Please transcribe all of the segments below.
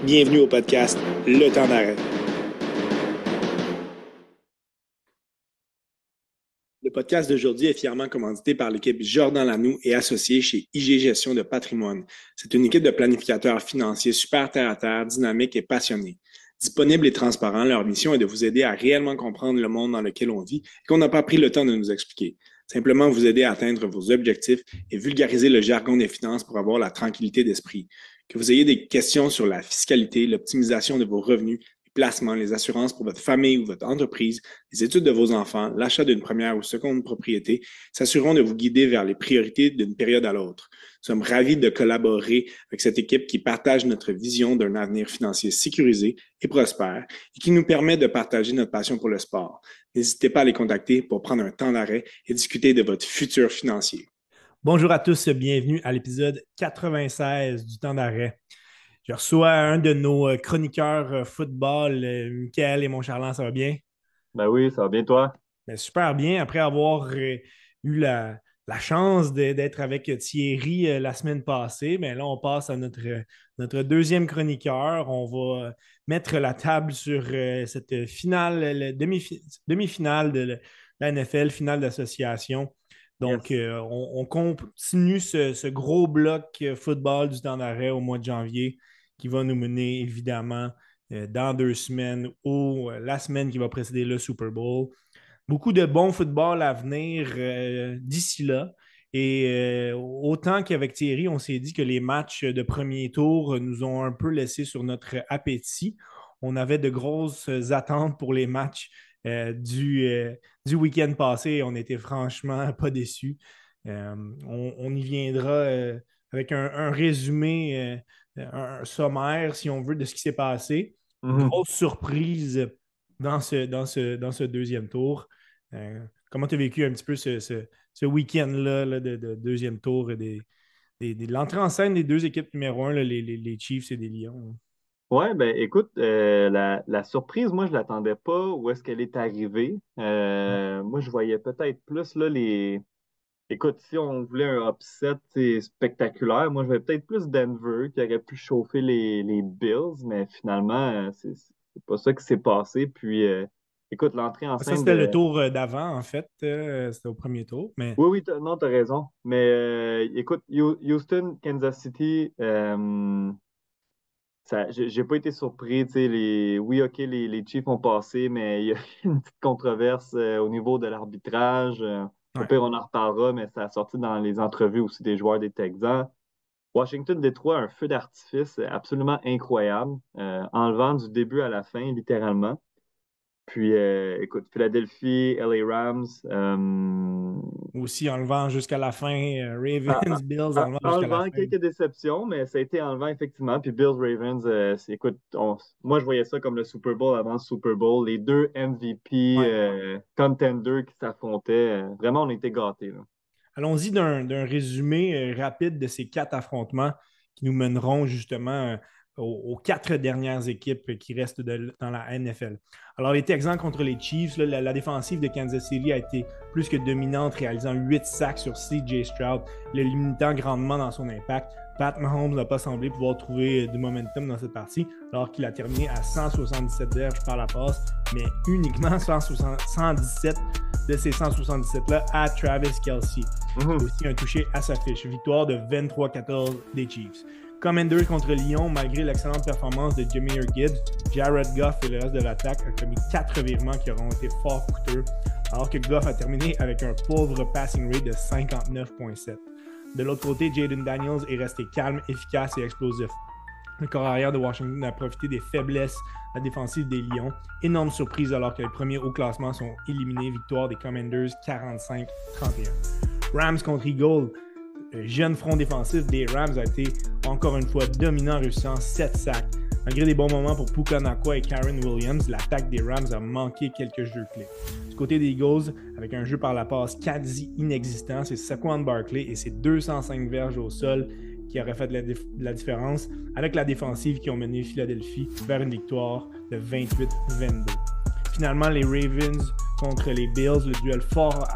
Bienvenue au podcast Le Temps d'arrêt. Le podcast d'aujourd'hui est fièrement commandité par l'équipe Jordan Lanoux et associé chez IG Gestion de Patrimoine. C'est une équipe de planificateurs financiers super terre-à-terre, dynamiques et passionnés. Disponibles et transparents, leur mission est de vous aider à réellement comprendre le monde dans lequel on vit et qu'on n'a pas pris le temps de nous expliquer. Simplement vous aider à atteindre vos objectifs et vulgariser le jargon des finances pour avoir la tranquillité d'esprit. Que vous ayez des questions sur la fiscalité, l'optimisation de vos revenus, les placements, les assurances pour votre famille ou votre entreprise, les études de vos enfants, l'achat d'une première ou seconde propriété, s'assureront de vous guider vers les priorités d'une période à l'autre. Nous sommes ravis de collaborer avec cette équipe qui partage notre vision d'un avenir financier sécurisé et prospère et qui nous permet de partager notre passion pour le sport. N'hésitez pas à les contacter pour prendre un temps d'arrêt et discuter de votre futur financier. Bonjour à tous, bienvenue à l'épisode 96 du Temps d'arrêt. Je reçois un de nos chroniqueurs football, Michael et mon Charland, ça va bien? Ben oui, ça va bien toi? Ben, super bien, après avoir eu la chance d'être avec Thierry la semaine passée, ben là on passe à notre deuxième chroniqueur. On va mettre la table sur cette finale, demi-finale de la NFL, finale d'association. Donc, Yes. on continue ce gros bloc football du temps d'arrêt au mois de janvier qui va nous mener évidemment dans 2 semaines ou la semaine qui va précéder le Super Bowl. Beaucoup de bon football à venir d'ici là. Et autant qu'avec Thierry, on s'est dit que les matchs de premier tour nous ont un peu laissé sur notre appétit. On avait de grosses attentes pour les matchs du week-end passé et on n'était franchement pas déçus. On y viendra avec un résumé, un sommaire, si on veut, de ce qui s'est passé. Mhm. Grosse surprise dans ce deuxième tour. Comment tu as vécu un petit peu ce week-end-là là, de deuxième tour et de l'entrée en scène des deux équipes numéro un, là, les Chiefs et les Lions? Ouais, ben écoute, la surprise, moi, je l'attendais pas où est-ce qu'elle est arrivée. Ouais. Moi, je voyais peut-être plus là les. Écoute, si on voulait un upset spectaculaire, moi, je voyais peut-être plus Denver qui aurait pu chauffer les Bills, mais finalement, c'est pas ça qui s'est passé. Puis, écoute, l'entrée en Ça, scène c'était le de. tour d'avant, en fait. C'était au premier tour. Mais Oui, oui, non, t'as raison. Mais écoute, Houston, Kansas City. J'ai pas été surpris, tu sais, oui, OK, les Chiefs ont passé, mais il y a une petite controverse au niveau de l'arbitrage. Au ouais. pire, on en reparlera, mais ça a sorti dans les entrevues aussi des joueurs des Texans. Washington-Détroit, un feu d'artifice absolument incroyable, enlevant du début à la fin, littéralement. Puis, écoute, Philadelphie, LA Rams, Aussi enlevant jusqu'à la fin, Ravens, Bills enlevant jusqu'à la enlevant fin. quelques déceptions, mais ça a été enlevant effectivement. Puis Bills Ravens, écoute, moi je voyais ça comme le Super Bowl avant le Super Bowl. Les deux MVP Ouais. contenders qui s'affrontaient. Vraiment, on était gâtés, là. Allons-y d'un résumé rapide de ces 4 affrontements qui nous mèneront justement aux 4 dernières équipes qui restent dans la NFL. Alors, les Texans contre les Chiefs, là, la défensive de Kansas City a été plus que dominante, réalisant 8 sacs sur CJ Stroud, le limitant grandement dans son impact. Pat Mahomes n'a pas semblé pouvoir trouver du momentum dans cette partie, alors qu'il a terminé à 177 verges par la passe, mais uniquement 117 de ces 177-là à Travis Kelce. Mhm. Aussi un touché à sa fiche. Victoire de 23-14 des Chiefs. Commanders contre Lyon, malgré l'excellente performance de Jahmyr Gibbs, Jared Goff et le reste de l'attaque ont commis 4 virements qui auront été fort coûteux, alors que Goff a terminé avec un pauvre passing rate de 59,7. De l'autre côté, Jaden Daniels est resté calme, efficace et explosif. Le corps arrière de Washington a profité des faiblesses de la défensive des Lions. Énorme surprise alors que les premiers au classement sont éliminés. Victoire des Commanders 45-31. Rams contre Eagles. Le jeune front défensif des Rams a été encore une fois dominant, réussissant 7 sacs. Malgré des bons moments pour Puka Nacua et Karen Williams, l'attaque des Rams a manqué quelques jeux clés. Du côté des Eagles, avec un jeu par la passe quasi inexistant, c'est Saquon Barkley et ses 205 verges au sol qui auraient fait la différence, avec la défensive qui ont mené Philadelphie vers une victoire de 28-22. Finalement, les Ravens contre les Bills, le duel fort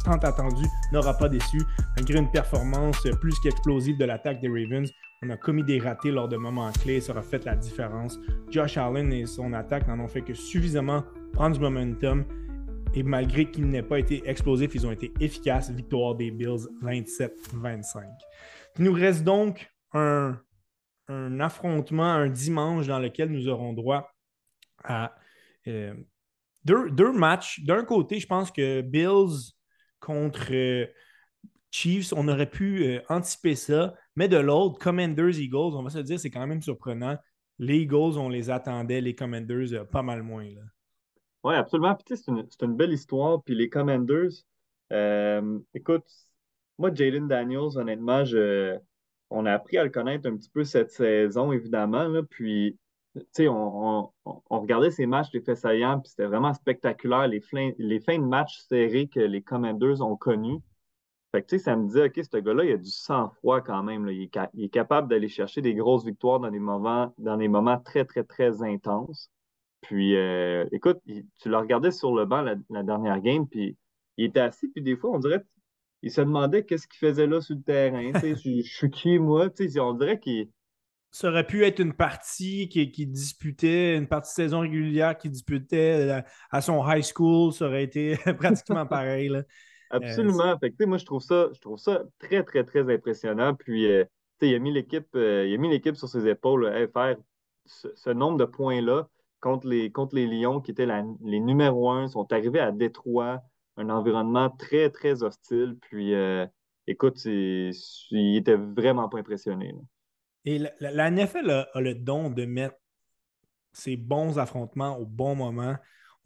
tant attendu n'aura pas déçu. Malgré une performance plus qu'explosive de l'attaque des Ravens, on a commis des ratés lors de moments clés. Ça aura fait la différence. Josh Allen et son attaque n'en ont fait que suffisamment prendre du momentum. Et malgré qu'ils n'aient pas été explosifs, ils ont été efficaces. Victoire des Bills 27-25. Il nous reste donc un affrontement, un dimanche dans lequel nous aurons droit à deux matchs. D'un côté, je pense que Bills contre Chiefs, on aurait pu anticiper ça. Mais de l'autre, Commanders, Eagles, on va se dire, c'est quand même surprenant. Les Eagles, on les attendait, les Commanders, pas mal moins. Là. Oui, absolument. Puis, tu sais, c'est une belle histoire. Puis les Commanders, écoute, moi, Jayden Daniels, honnêtement, on a appris à le connaître un petit peu cette saison, évidemment. Là, puis, tu sais, on regardait ces matchs, les faits saillants, puis c'était vraiment spectaculaire, les fins de match serrés que les Commanders ont connus. Fait que, tu sais, ça me dit, OK, ce gars-là, il a du sang-froid quand même. Là. Il est capable d'aller chercher des grosses victoires dans des moments très, très, très intenses. Puis, écoute, tu le regardais sur le banc la dernière game, puis il était assis, puis des fois, on dirait, il se demandait qu'est-ce qu'il faisait là sur le terrain. Tu sais, je suis qui, moi? Tu sais, on dirait qu'il. Ça aurait pu être une partie qui disputait, une partie de saison régulière qui disputait à son high school. Ça aurait été pratiquement pareil. Là. Absolument. Fait que, tu sais, moi, je trouve ça très, très, très impressionnant. Puis, tu sais, il a mis l'équipe sur ses épaules, là. Hey, faire ce nombre de points-là contre les Lions, qui étaient les numéros 1, sont arrivés à Détroit, un environnement très, très hostile. Puis, écoute, il était vraiment pas impressionné, là. Et la NFL a le don de mettre ces bons affrontements au bon moment.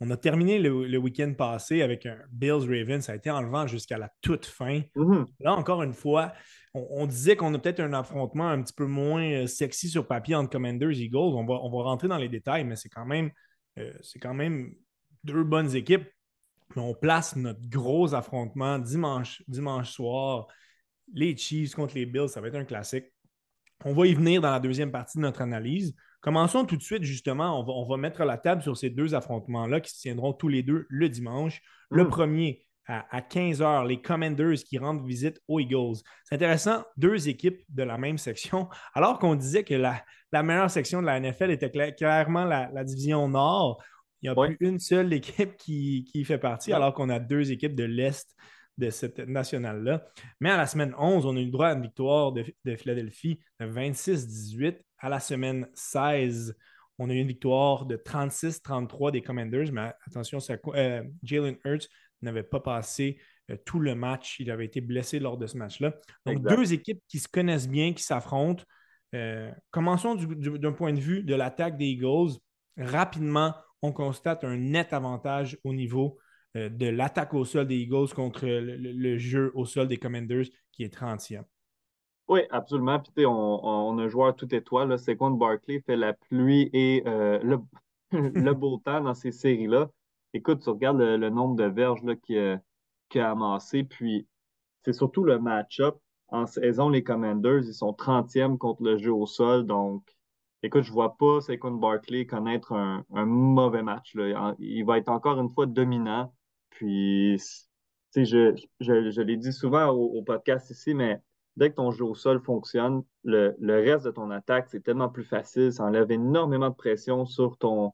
On a terminé le week-end passé avec un Bills-Ravens. Ça a été enlevant jusqu'à la toute fin. Mhm. Là, encore une fois, on disait qu'on a peut-être un affrontement un petit peu moins sexy sur papier entre Commanders et Eagles. On va rentrer dans les détails, mais c'est quand même deux bonnes équipes. Mais on place notre gros affrontement dimanche soir. Les Chiefs contre les Bills, ça va être un classique. On va y venir dans la deuxième partie de notre analyse. Commençons tout de suite, justement. On va mettre la table sur ces deux affrontements-là qui se tiendront tous les deux le dimanche. Le premier, à 15 h, les Commanders qui rendent visite aux Eagles. C'est intéressant, deux équipes de la même section, alors qu'on disait que la meilleure section de la NFL était clairement la division Nord. Il n'y a plus une seule équipe qui fait partie, alors qu'on a deux équipes de l'Est de cette nationale-là. Mais à la semaine 11, on a eu le droit à une victoire de Philadelphie de 26-18. À la semaine 16, on a eu une victoire de 36-33 des Commanders. Mais attention, Jalen Hurts n'avait pas passé tout le match. Il avait été blessé lors de ce match-là. Donc, deux équipes qui se connaissent bien, qui s'affrontent. Commençons d'un point de vue de l'attaque des Eagles. Rapidement, on constate un net avantage au niveau de l'attaque au sol des Eagles contre le jeu au sol des Commanders qui est 30e. Oui, absolument. Puis, on a un joueur tout étoile. Là. Saquon Barkley fait la pluie et le beau temps dans ces séries-là. Écoute, tu regardes le nombre de verges là, qu'il a amassé. Puis, c'est surtout le match-up. En saison, les Commanders, ils sont 30e contre le jeu au sol. Donc, écoute, je ne vois pas Saquon Barkley connaître un mauvais match, là. Il va être encore une fois dominant. Puis, tu sais, je l'ai dit souvent au podcast ici, mais dès que ton jeu au sol fonctionne, le reste de ton attaque, c'est tellement plus facile. Ça enlève énormément de pression sur ton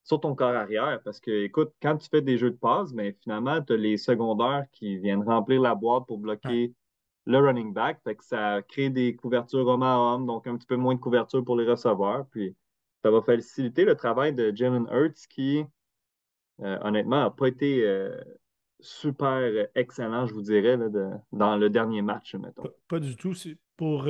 corps arrière. Parce que, écoute, quand tu fais des jeux de passe, mais finalement, tu as les secondaires qui viennent remplir la boîte pour bloquer le running back. Fait que ça crée des couvertures homme à homme, donc un petit peu moins de couverture pour les receveurs. Puis ça va faciliter le travail de Jalen Hurts qui, honnêtement, n'a pas été super excellent, je vous dirais, là, dans le dernier match, mettons. Pas du tout. C'est pour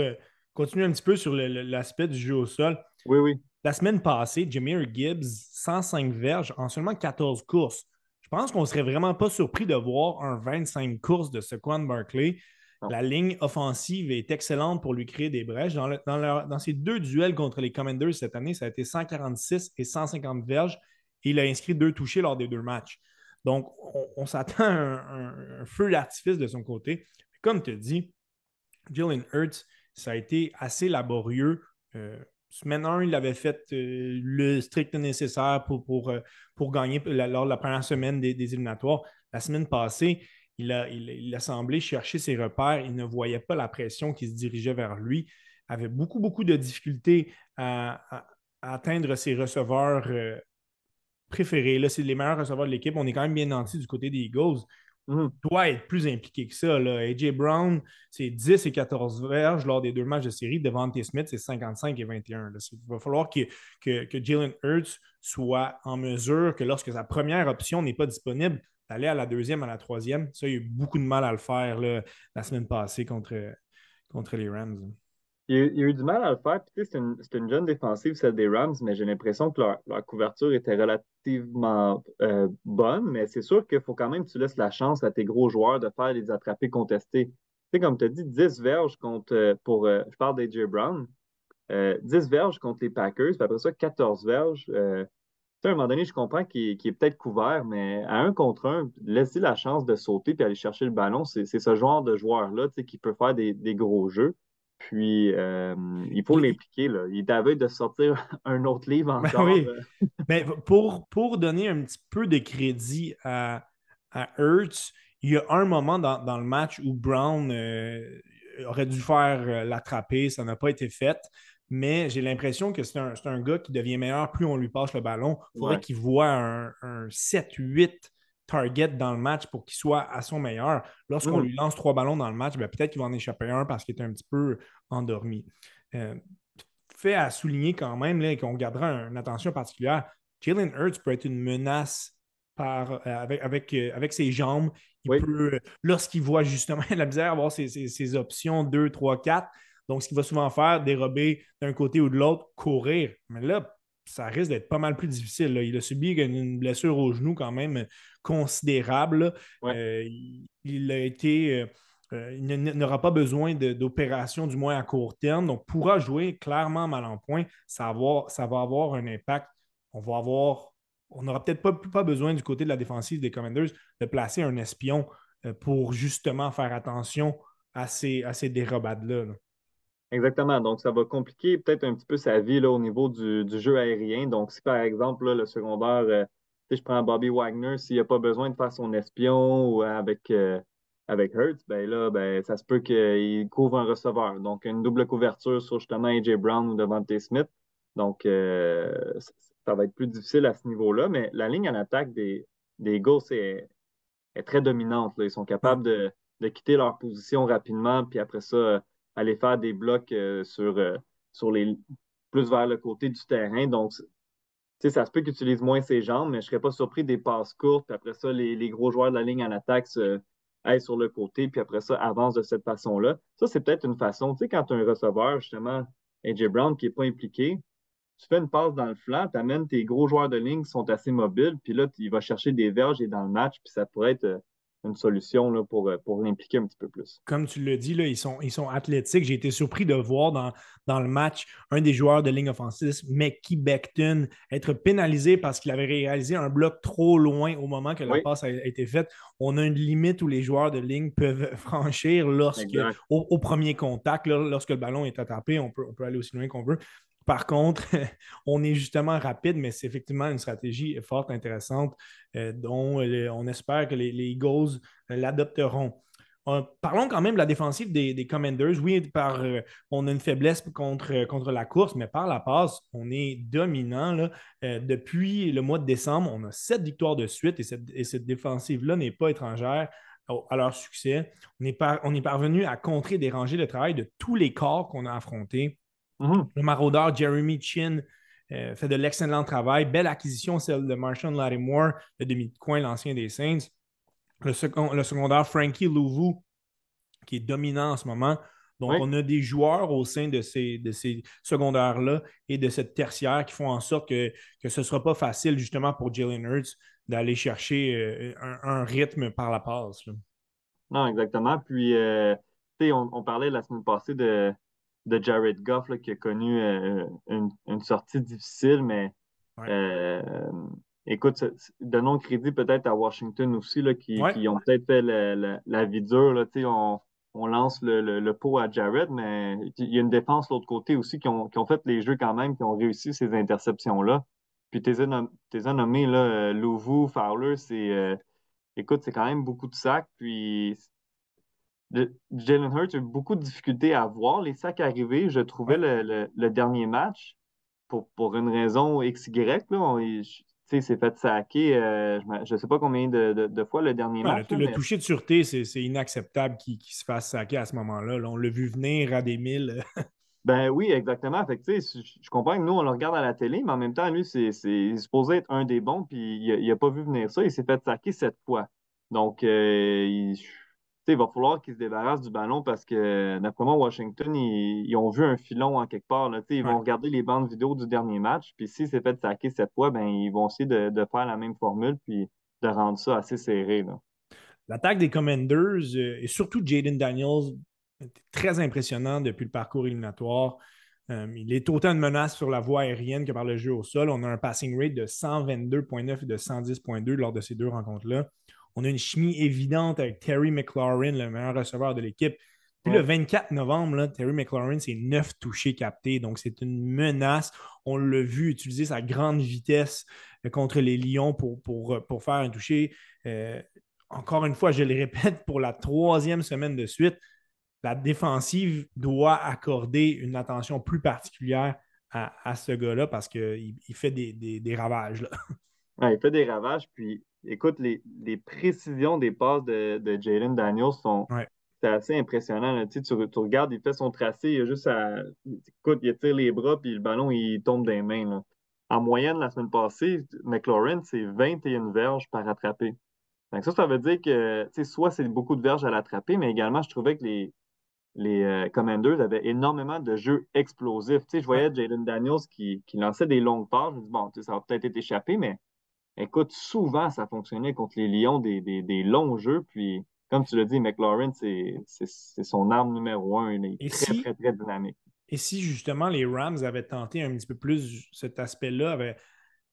continuer un petit peu sur l'aspect du jeu au sol. Oui, oui. La semaine passée, Jahmyr Gibbs, 105 verges en seulement 14 courses. Je pense qu'on ne serait vraiment pas surpris de voir un 25 courses de Saquon Barkley. Non. La ligne offensive est excellente pour lui créer des brèches. Dans ces deux duels contre les Commanders cette année, ça a été 146 et 150 verges et il a inscrit 2 touchés lors des 2 matchs. Donc, on s'attend à un feu d'artifice de son côté. Comme tu dis, Jalen Hurts, ça a été assez laborieux. Semaine 1, il avait fait le strict nécessaire pour gagner lors de la première semaine des éliminatoires. La semaine passée, il a semblé chercher ses repères. Il ne voyait pas la pression qui se dirigeait vers lui. Il avait beaucoup, beaucoup de difficultés à atteindre ses receveurs préférés. Là, c'est les meilleurs receveurs de l'équipe. On est quand même bien nantis du côté des Eagles. Mhm. Doit être plus impliqué que ça. Là. A.J. Brown, c'est 10 et 14 verges lors des 2 matchs de série. Devante Smith, c'est 55 et 21. Là. Il va falloir que Jalen Hurts soit en mesure que lorsque sa première option n'est pas disponible, d'aller à la deuxième, à la troisième. Ça, il y a eu beaucoup de mal à le faire là, la semaine passée contre les Rams. Il a eu du mal à le faire. Puis, tu sais, c'est une jeune défensive, celle des Rams, mais j'ai l'impression que leur couverture était relativement bonne. Mais c'est sûr qu'il faut quand même que tu laisses la chance à tes gros joueurs de faire les attrapés contestés. Tu sais, comme tu as dit, 10 verges je parle d'A.J. Brown, 10 verges contre les Packers, puis après ça, 14 verges. Tu sais, à un moment donné, je comprends qu'il est peut-être couvert, mais à un contre un, laisser la chance de sauter puis aller chercher le ballon, c'est ce genre de joueur-là, tu sais, qui peut faire des gros jeux. Puis, il faut Il- l'impliquer, là. Il est à veille de sortir un autre livre Ben encore. oui. Mais pour donner un petit peu de crédit à Hurts, il y a un moment dans le match où Brown aurait dû faire l'attraper, ça n'a pas été fait. Mais j'ai l'impression que c'est un gars qui devient meilleur plus on lui passe le ballon. Il faudrait Ouais. qu'il voit un 7-8 target dans le match pour qu'il soit à son meilleur. Lorsqu'on Mhm. lui lance 3 ballons dans le match, ben peut-être qu'il va en échapper un parce qu'il est un petit peu endormi. Euh, Fait à souligner quand même là, qu'on gardera une attention particulière. Jalen Hurts peut être une menace avec ses jambes. Il Oui, peut, lorsqu'il voit justement la misère, avoir ses options 2, 3, 4. Donc, ce qu'il va souvent faire, dérober d'un côté ou de l'autre, courir. Mais là, ça risque d'être pas mal plus difficile. Là. Il a subi une blessure au genou quand même considérable. ouais. Il a été il n'aura pas besoin d'opération, du moins à court terme. Donc, pourra jouer clairement mal en point. Ça va avoir un impact. On n'aura peut-être pas besoin du côté de la défensive des Commanders de placer un espion pour justement faire attention à ces dérobades-là. Là. Exactement. Donc, ça va compliquer peut-être un petit peu sa vie là, au niveau du jeu aérien. Donc, si par exemple, là, le secondaire, si je prends Bobby Wagner, s'il n'a pas besoin de faire son espion ou avec Hurts, ben là, ben, ça se peut qu'il couvre un receveur. Donc, une double couverture sur justement A.J. Brown ou Devante Smith. Donc, ça va être plus difficile à ce niveau-là. Mais la ligne en attaque des Eagles est très dominante, là. Ils sont Ouais. capables de quitter leur position rapidement, puis après ça, aller faire des blocs sur plus vers le côté du terrain. Donc, tu sais, ça se peut qu'ils utilisent moins ses jambes, mais je ne serais pas surpris des passes courtes. Puis après ça, les gros joueurs de la ligne en attaque aillent sur le côté, puis après ça, avancent de cette façon-là. Ça, c'est peut-être une façon. Tu sais, quand tu as un receveur, justement, A.J. Brown, qui n'est pas impliqué, tu fais une passe dans le flanc, tu amènes tes gros joueurs de ligne qui sont assez mobiles, puis là, il va chercher des verges et dans le match, puis ça pourrait être une solution là, pour l'impliquer un petit peu plus. Comme tu l'as dit, là, ils sont athlétiques. J'ai été surpris de voir dans le match un des joueurs de ligne offensive, Mackie Becton, être pénalisé parce qu'il avait réalisé un bloc trop loin au moment que la Oui, passe a été faite. On a une limite où les joueurs de ligne peuvent franchir exact. au premier contact, là, lorsque le ballon est attrapé, on peut aller aussi loin qu'on veut. Par contre, on est justement rapide, mais c'est effectivement une stratégie forte, intéressante, dont on espère que les Eagles l'adopteront. Parlons quand même de la défensive des Commanders. Oui, on a une faiblesse contre la course, mais par la passe, on est dominant. Là. Depuis le mois de décembre, on a 7 victoires de suite et cette défensive-là n'est pas étrangère à leur succès. On est parvenu à contrer et déranger le travail de tous les corps qu'on a affrontés. Mhm. Le maraudeur Jeremy Chin fait de l'excellent travail. Belle acquisition, celle de Marshawn Lattimore, le demi de coin, l'ancien des Saints. Le secondaire Frankie Louvu, qui est dominant en ce moment. Donc, Oui, on a des joueurs au sein de ces secondaires-là et de cette tertiaire qui font en sorte que ce ne sera pas facile, justement, pour Jalen Hurts d'aller chercher un rythme par la passe. Là. non, exactement. Puis, tu sais, on parlait la semaine passée de Jared Goff là, qui a connu une sortie difficile, mais Ouais. euh, écoute, donnons crédit peut-être à Washington aussi, là, Ouais. qui ont peut-être fait la vie dure. Là, tu sais, on lance le pot à Jared, mais il y a une défense de l'autre côté aussi qui ont fait les jeux quand même, qui ont réussi ces interceptions-là. Puis, t'es as nommé là, Louvu, Fowler, écoute, c'est quand même beaucoup de sacs. Puis Jalen Hurts a eu beaucoup de difficultés à voir les sacs arriver. Je trouvais Ouais. le dernier match, pour une raison XY, là, tu sais, il s'est fait saquer, je sais pas combien de fois le dernier Ouais, match, là, le mais toucher de sûreté, c'est inacceptable qu'il se fasse saquer à ce moment-là. Là, on l'a vu venir à des milles. ben oui, exactement. Fait que, tu sais, je comprends que nous, on le regarde à la télé, mais en même temps, lui, il est supposé être un des bons, puis il a pas vu venir ça. Il s'est fait saquer 7 fois. Donc, tu sais, il va falloir qu'il se débarrasse du ballon parce que, d'après moi, Washington, ils ont vu un filon en quelque part, là. Tu sais, ils Ouais. vont regarder les bandes vidéo du dernier match, puis s'il s'est fait saquer 7 fois, ben, ils vont essayer de faire la même formule, puis de rendre ça assez serré, là. L'attaque des Commanders et surtout Jaden Daniels était très impressionnant depuis le parcours éliminatoire. Il est autant de menace sur la voie aérienne que par le jeu au sol. On a un passing rate de 122,9 et de 110,2 lors de ces deux rencontres-là. On a une chimie évidente avec Terry McLaurin, le meilleur receveur de l'équipe. Puis le Ouais. 24 novembre, là, Terry McLaurin, c'est 9 touchés captés. Donc, c'est une menace. On l'a vu utiliser sa grande vitesse contre les Lions pour faire un touché. Encore une fois, je le répète pour la troisième semaine de suite, la défensive doit accorder une attention plus particulière à ce gars-là parce qu'il fait des ravages. Là. Ouais, il fait des ravages, puis écoute, les précisions des passes de Jalen Daniels Ouais. c'est assez impressionnant, là. Tu sais, tu regardes, il fait son tracé, il a juste écoute, il tire les bras, puis le ballon, il tombe des mains, là. En moyenne, la semaine passée, McLaurin, c'est 21 verges par attrapé. Donc ça veut dire que, tu sais, soit c'est beaucoup de verges à l'attraper, mais également, je trouvais que les Commanders avaient énormément de jeux explosifs. Tu sais, je Ouais. voyais Jalen Daniels qui lançait des longues passes. Je me dis, bon, tu sais, ça va peut-être être échappé, mais écoute, souvent, ça fonctionnait contre les Lions, des longs jeux. Puis, comme tu l'as dit, McLaurin, c'est son arme numéro un. Il est Et très, si, très, très dynamique. et si justement les Rams avaient tenté un petit peu plus cet aspect-là,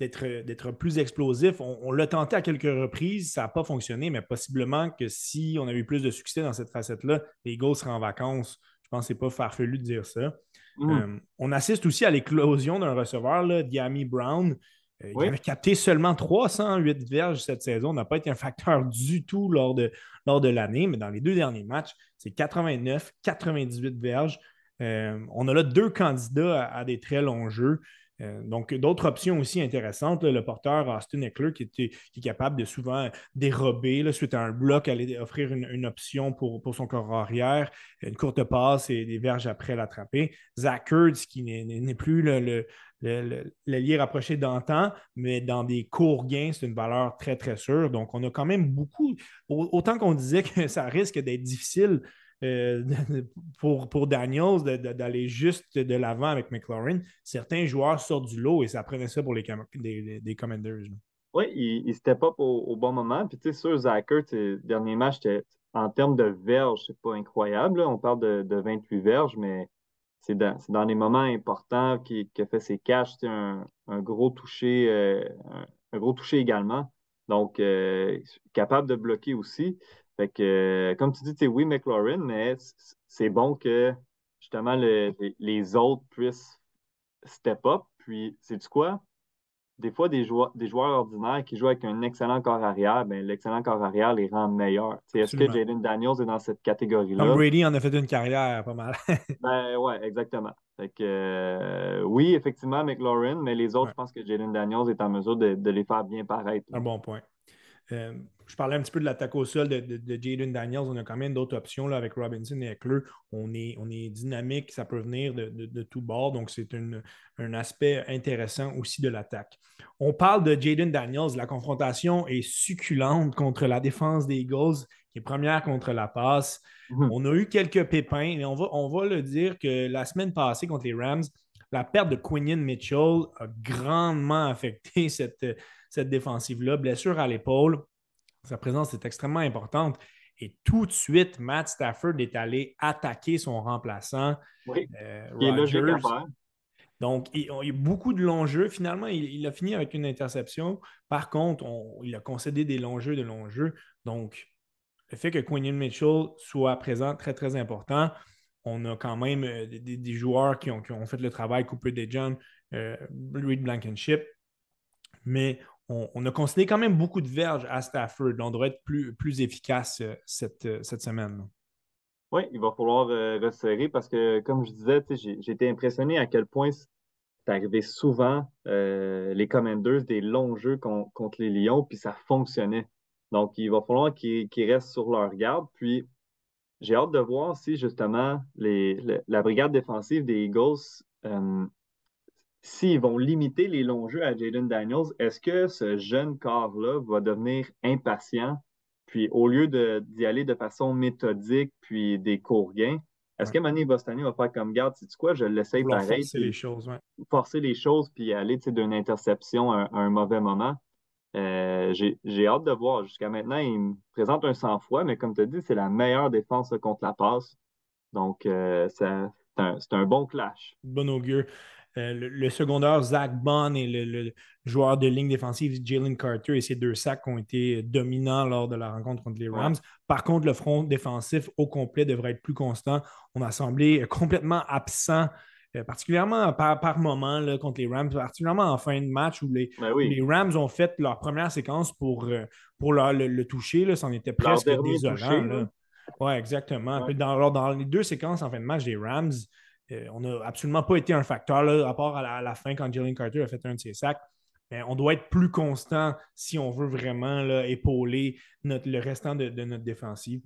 d'être plus explosif, on l'a tenté à quelques reprises, ça n'a pas fonctionné, mais possiblement que si on avait eu plus de succès dans cette facette-là, les Eagles seraient en vacances. Je pense que c'est pas farfelu de dire ça. Mhm. On assiste aussi à l'éclosion d'un receveur, là, Diami Brown. Il Oui, avait capté seulement 308 verges cette saison. N'a pas été un facteur du tout lors de l'année, mais dans les deux derniers matchs, c'est 89, 98 verges. On a là deux candidats à des très longs jeux. Donc, d'autres options aussi intéressantes. Là, le porteur Austin Eckler qui est capable de souvent dérober là, suite à un bloc, aller offrir une option pour son corps arrière, une courte passe et des verges après l'attraper. Zach Ertz qui n'est plus l'allié rapproché d'antan, mais dans des courts gains, c'est une valeur très, très sûre. Donc, on a quand même beaucoup, autant qu'on disait que ça risque d'être difficile euh, pour Daniels d'aller juste de l'avant avec McLaurin. Certains joueurs sortent du lot et ça prenait ça pour des Commanders. oui, il step up au bon moment. Puis, tu sais, sur Zachert, dernier match, en termes de verges, c'est pas incroyable, là. On parle de 28 verges, mais c'est dans les moments importants qu'il a fait ses catchs, c'est un gros toucher, un gros toucher également. Donc, capable de bloquer aussi. Fait que, comme tu dis, tu sais, oui, McLaurin, mais c'est bon que justement les autres puissent step up. Puis, sais-tu quoi? Des fois, des joueurs ordinaires qui jouent avec un excellent corps arrière, ben, l'excellent corps arrière les rend meilleurs. Tu sais, est-ce que Absolument. Jaden Daniels est dans cette Tom catégorie-là? Brady en a fait une carrière pas mal. Ben ouais, exactement. Fait que, oui, effectivement, McLaurin, mais les autres, Ouais, je pense que Jaden Daniels est en mesure de les faire bien paraître, là. un bon point. Euh, je parlais un petit peu de l'attaque au sol de Jaden Daniels. On a quand même d'autres options là, avec Robinson et Eckler. On est dynamique, ça peut venir de tout bord. Donc, c'est un aspect intéressant aussi de l'attaque. On parle de Jaden Daniels. La confrontation est succulente contre la défense des Eagles, qui est première contre la passe. Mhm. On a eu quelques pépins, mais on va le dire que la semaine passée contre les Rams, la perte de Quinion Mitchell a grandement affecté cette défensive-là. Blessure à l'épaule, sa présence est extrêmement importante. Et tout de suite, Matt Stafford est allé attaquer son remplaçant, Oui, qui est logique à Rodgers. faire. Donc, il y a eu beaucoup de longs jeux. Finalement, il a fini avec une interception. Par contre, il a concédé des longs jeux, de longs jeux. Donc, le fait que Quinion Mitchell soit présent, très, très important. On a quand même des joueurs qui ont fait le travail, Cooper DeJean, Reed Blankenship, mais on a concédé quand même beaucoup de verges à Stafford. On devrait être plus efficace cette semaine. Oui, il va falloir resserrer parce que, comme je disais, j'ai été impressionné à quel point c'est arrivé souvent les Commanders des longs jeux contre les Lions, puis ça fonctionnait. Donc, il va falloir qu'ils restent sur leur garde. Puis, j'ai hâte de voir si justement la brigade défensive des Eagles, euh, s'ils vont limiter les longs jeux à Jaden Daniels, est-ce que ce jeune corps-là va devenir impatient, puis au lieu d'y aller de façon méthodique, puis des courts gains, est-ce Ouais. que Manny Bostani va faire comme garde, sais-tu quoi, je l'essaye Vouloir pareil, forcer les puis choses. Ouais. forcer les choses, puis aller d'une interception à un mauvais moment? J'ai hâte de voir. Jusqu'à maintenant, il me présente un sang-froid, mais comme tu as dit, c'est la meilleure défense contre la passe. Donc, c'est un bon clash. Bon augure. Le secondaire, Zach Bond et le joueur de ligne défensive, Jalen Carter, et ses 2 sacs ont été dominants lors de la rencontre contre les Ouais. Rams. Par contre, le front défensif au complet devrait être plus constant. On a semblé complètement absent, particulièrement par moment là, contre les Rams, particulièrement en fin de match Ben où oui, les Rams ont fait leur première séquence pour le toucher. Là, c'en était leur presque dernier désolant. touché, là. Là. Oui, exactement. Ouais. Puis dans les 2 séquences en fin de match des Rams, on n'a absolument pas été un facteur, là, à part à la fin quand Jalen Carter a fait un de ses sacs. Mais on doit être plus constant si on veut vraiment là, épauler le restant de notre défensive.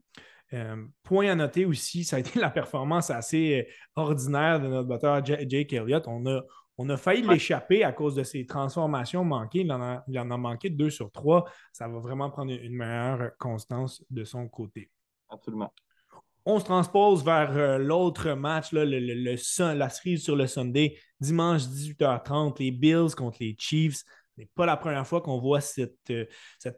Point à noter aussi, ça a été la performance assez ordinaire de notre batteur Jake Elliott. On a failli Ouais, l'échapper à cause de ses transformations manquées. Il en a manqué 2 sur 3. Ça va vraiment prendre une meilleure constance de son côté. absolument. On se transpose vers l'autre match, là, la cerise sur le Sunday, dimanche 18h30, les Bills contre les Chiefs. Ce n'est pas la première fois qu'on voit cet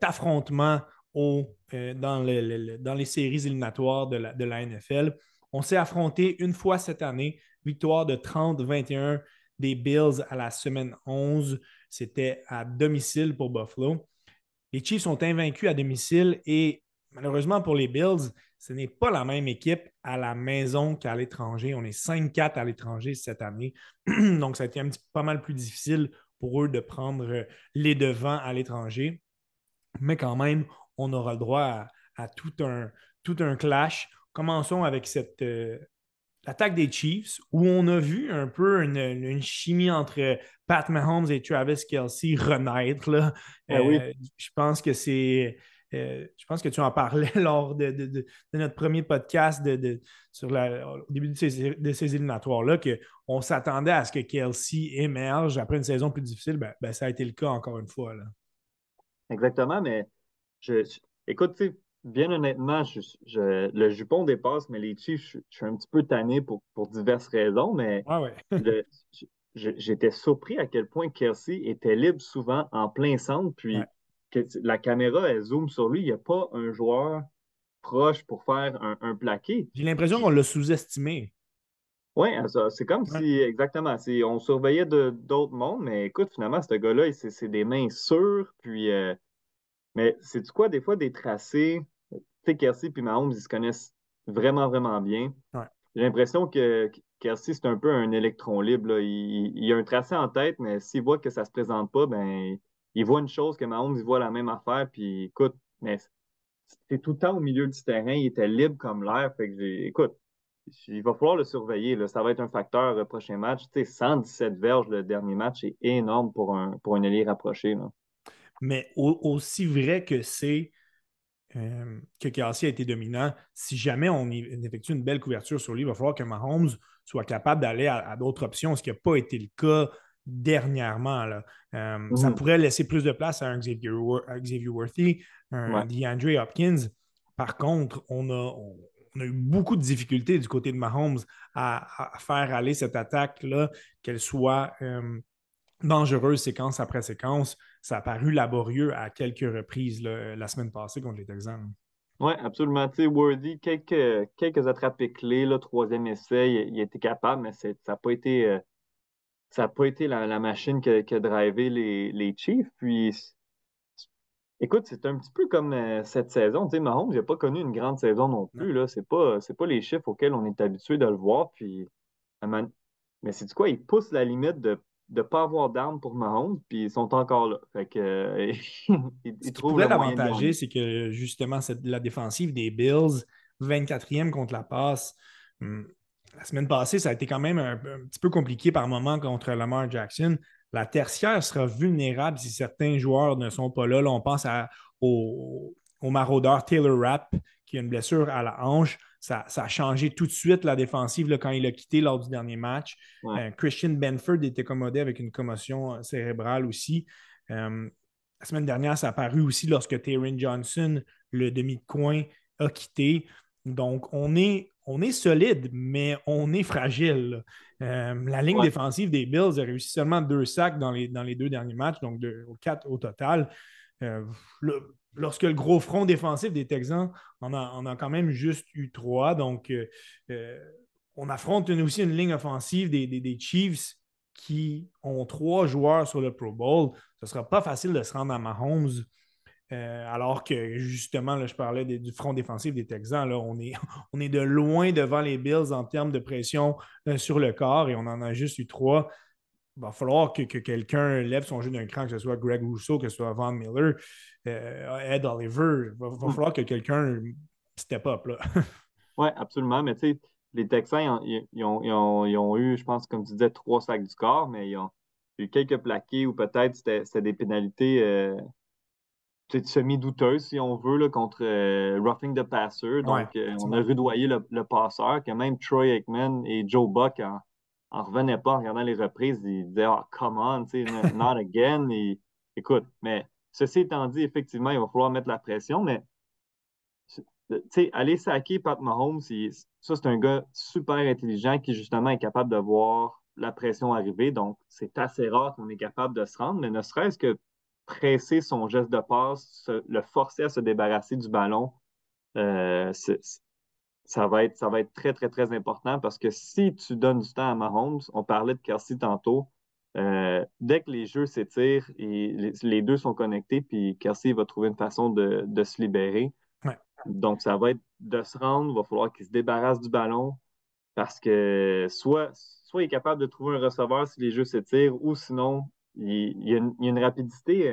affrontement dans les séries éliminatoires de la NFL. On s'est affronté une fois cette année, victoire de 30-21 des Bills à la semaine 11. C'était à domicile pour Buffalo. Les Chiefs sont invaincus à domicile et malheureusement pour les Bills, ce n'est pas la même équipe à la maison qu'à l'étranger. On est 5-4 à l'étranger cette année. Donc, ça a été pas mal plus difficile pour eux de prendre les devants à l'étranger. Mais quand même, on aura le droit à tout un clash. Commençons avec l'attaque des Chiefs, où on a vu un peu une chimie entre Pat Mahomes et Travis Kelce renaître. Là. Ben oui, Je pense que je pense que tu en parlais lors de notre premier podcast au début de ces éliminatoires-là, qu'on s'attendait à ce que Kelce émerge après une saison plus difficile. Ça a été le cas encore une fois. Là. exactement, mais écoute, tu sais, bien honnêtement, le jupon dépasse, mais les Chiefs, je suis un petit peu tanné pour diverses raisons, mais Ah ouais. le- j'étais surpris à quel point Kelsey était libre souvent en plein centre, Ouais. puis que la caméra, elle zoome sur lui, il n'y a pas un joueur proche pour faire un plaqué. J'ai l'impression qu'on l'a sous-estimé. Oui, c'est comme Ouais. si, exactement, on surveillait d'autres mondes, mais écoute, finalement, ce gars-là, c'est des mains sûres, puis, mais c'est du quoi, des fois, des tracés, tu sais, Kelsey puis Mahomes, ils se connaissent vraiment, vraiment bien. Ouais. J'ai l'impression que Kelsey, c'est un peu un électron libre, là. Il a un tracé en tête, mais s'il voit que ça se présente pas, ben, il voit une chose que Mahomes, il voit la même affaire, puis écoute, mais c'est tout le temps au milieu du terrain, il était libre comme l'air, fait que écoute, il va falloir le surveiller, là. Ça va être un facteur prochain match. Tu sais, 117 verges le dernier match, c'est énorme pour un ailier rapproché, là. Mais aussi vrai que c'est que Kelsey a été dominant, si jamais on effectue une belle couverture sur lui, il va falloir que Mahomes soit capable d'aller à d'autres options, ce qui n'a pas été le cas dernièrement. Là. Ça Mhm. pourrait laisser plus de place à un Xavier Worthy, un Ouais. DeAndre Hopkins. Par contre, on a eu beaucoup de difficultés du côté de Mahomes à faire aller cette attaque-là, qu'elle soit dangereuse séquence après séquence. Ça a paru laborieux à quelques reprises là, la semaine passée contre les Texans. Ouais, absolument. Tu sais, Worthy, quelques attrapés clés, là, troisième essai, il était capable, mais ça n'a pas été la machine qui a drivé les Chiefs. Puis, écoute, c'est un petit peu comme cette saison. Tu sais, Mahomes, il n'a pas connu une grande saison non Non. plus, là. C'est pas les chiffres auxquels on est habitué de le voir. Puis, à man- mais c'est du quoi? Il pousse la limite de de pas avoir d'armes pour Mahomes, puis ils sont encore là. Fait que, Ce ils qui trouvent pourrait le moyen de l'avantager, gagner. c'est que justement, la défensive des Bills, 24e contre la passe, la semaine passée, ça a été quand même un petit peu compliqué par moment contre Lamar Jackson. La tertiaire sera vulnérable si certains joueurs ne sont pas là. Là, on pense au maraudeur Taylor Rapp qui a une blessure à la hanche. Ça a changé tout de suite la défensive là, quand il a quitté lors du dernier match. Ouais, Christian Benford était commodé avec une commotion cérébrale aussi. La semaine dernière, ça a apparu aussi lorsque Taron Johnson, le demi de coin, a quitté. Donc, on est solide, mais on est fragile. La ligne ouais, défensive des Bills a réussi seulement 2 sacs dans les 2 derniers matchs, donc 4 au total. Euh, Lorsque le gros front défensif des Texans, on a quand même juste eu 3. Donc, on affronte aussi une ligne offensive des Chiefs qui ont 3 joueurs sur le Pro Bowl. Ce ne sera pas facile de se rendre à Mahomes. Alors que justement, là, je parlais du front défensif des Texans. Là, on est de loin devant les Bills en termes de pression sur le corps et on en a juste eu 3. Il va falloir que quelqu'un lève son jeu d'un cran, que ce soit Greg Rousseau, que ce soit Von Miller, Ed Oliver. Va hmm, falloir que quelqu'un step up. Là. ouais, absolument. Mais tu sais, les Texans, ils ont eu, je pense, comme tu disais, 3 sacs du corps, mais ils ont eu quelques plaqués ou peut-être c'était des pénalités peut-être semi-douteuses, si on veut, là, contre roughing the passer. Ouais, Donc, on a effectivement. rudoyé le passeur, que même Troy Aikman et Joe Buck en revenaient pas en regardant les reprises. Ils disaient, oh, come on, tu sais, not again. Et, écoute, mais ceci étant dit, effectivement, il va falloir mettre la pression, mais tu sais, aller saquer Pat Mahomes, ça, c'est un gars super intelligent qui, justement, est capable de voir la pression arriver. Donc, c'est assez rare qu'on est capable de se rendre, mais ne serait-ce que presser son geste de passe, le forcer à se débarrasser du ballon, euh, c'est- ça va être très, très, très important parce que si tu donnes du temps à Mahomes, on parlait de Kelsey tantôt, dès que les jeux s'étirent et les deux sont connectés, puis Kelsey va trouver une façon de se libérer. Ouais. Donc, ça va être de se rendre, il va falloir qu'il se débarrasse du ballon parce que soit il est capable de trouver un receveur si les jeux s'étirent ou sinon, il y a une rapidité